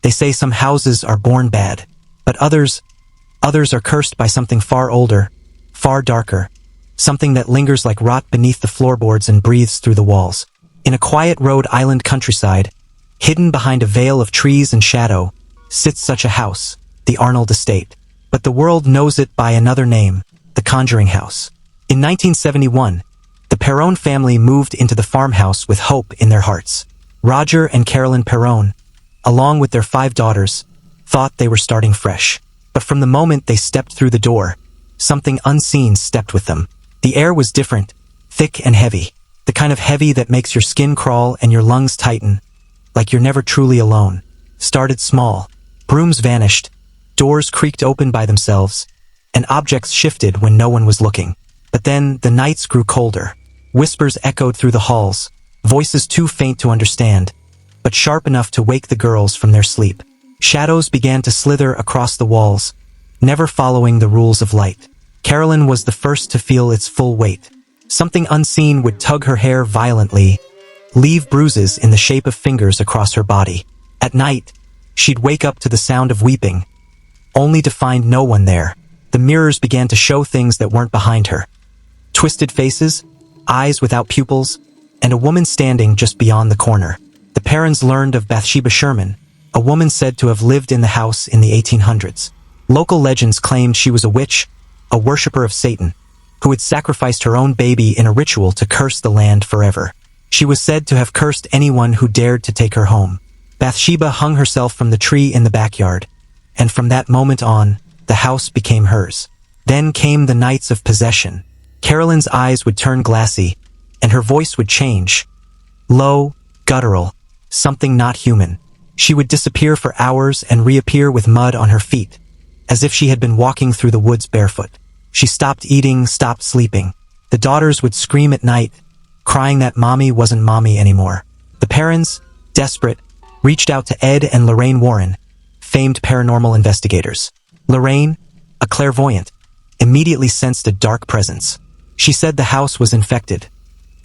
They say some houses are born bad, but others are cursed by something far older, far darker, something that lingers like rot beneath the floorboards and breathes through the walls. In a quiet Rhode Island countryside, hidden behind a veil of trees and shadow, sits such a house, the Arnold Estate. But the world knows it by another name, the Conjuring House. In 1971, the Perron family moved into the farmhouse with hope in their hearts. Roger and Carolyn Perron, along with their 5 daughters, thought they were starting fresh. But from the moment they stepped through the door, something unseen stepped with them. The air was different, thick and heavy, the kind of heavy that makes your skin crawl and your lungs tighten, like you're never truly alone. Started small, brooms vanished, doors creaked open by themselves, and objects shifted when no one was looking. But then the nights grew colder. Whispers echoed through the halls, voices too faint to understand, but sharp enough to wake the girls from their sleep. Shadows began to slither across the walls, never following the rules of light. Carolyn was the first to feel its full weight. Something unseen would tug her hair violently, leave bruises in the shape of fingers across her body. At night, she'd wake up to the sound of weeping, only to find no one there. The mirrors began to show things that weren't behind her. Twisted faces, eyes without pupils, and a woman standing just beyond the corner. The Perrons learned of Bathsheba Sherman, a woman said to have lived in the house in the 1800s. Local legends claimed she was a witch, a worshipper of Satan, who had sacrificed her own baby in a ritual to curse the land forever. She was said to have cursed anyone who dared to take her home. Bathsheba hung herself from the tree in the backyard, and from that moment on, the house became hers. Then came the nights of possession. Carolyn's eyes would turn glassy, and her voice would change. Low, guttural, something not human. She would disappear for hours and reappear with mud on her feet, as if she had been walking through the woods barefoot. She stopped eating, stopped sleeping. The daughters would scream at night, crying that mommy wasn't mommy anymore. The Perrons, desperate, reached out to Ed and Lorraine Warren, famed paranormal investigators. Lorraine, a clairvoyant, immediately sensed a dark presence. She said the house was infected.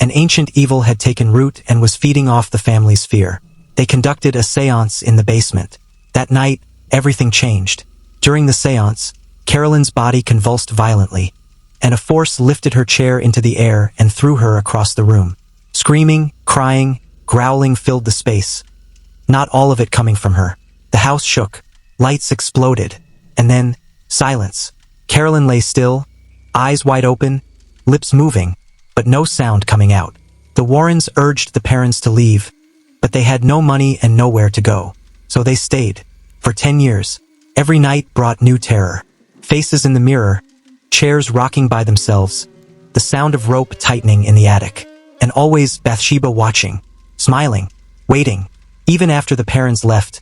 An ancient evil had taken root and was feeding off the family's fear. They conducted a séance in the basement. That night, everything changed. During the séance, Carolyn's body convulsed violently, and a force lifted her chair into the air and threw her across the room. Screaming, crying, growling filled the space, not all of it coming from her. The house shook, lights exploded, and then, silence. Carolyn lay still, eyes wide open, lips moving, but no sound coming out. The Warrens urged the Perrons to leave, but they had no money and nowhere to go. So they stayed. For 10 years. Every night brought new terror. Faces in the mirror, chairs rocking by themselves, the sound of rope tightening in the attic, and always Bathsheba watching, smiling, waiting. Even after the Perrons left,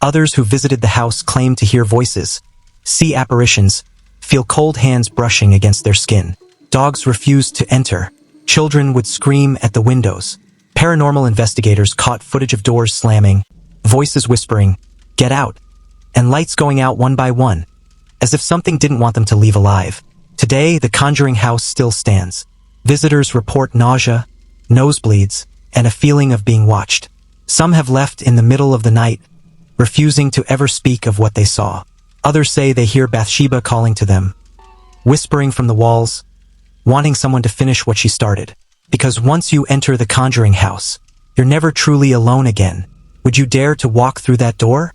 others who visited the house claimed to hear voices, see apparitions, feel cold hands brushing against their skin. Dogs refused to enter. Children would scream at the windows. Paranormal investigators caught footage of doors slamming, voices whispering, "Get out," and lights going out one by one, as if something didn't want them to leave alive. Today, the Conjuring House still stands. Visitors report nausea, nosebleeds, and a feeling of being watched. Some have left in the middle of the night, refusing to ever speak of what they saw. Others say they hear Bathsheba calling to them, whispering from the walls, wanting someone to finish what she started. Because once you enter the Conjuring House, you're never truly alone again. Would you dare to walk through that door?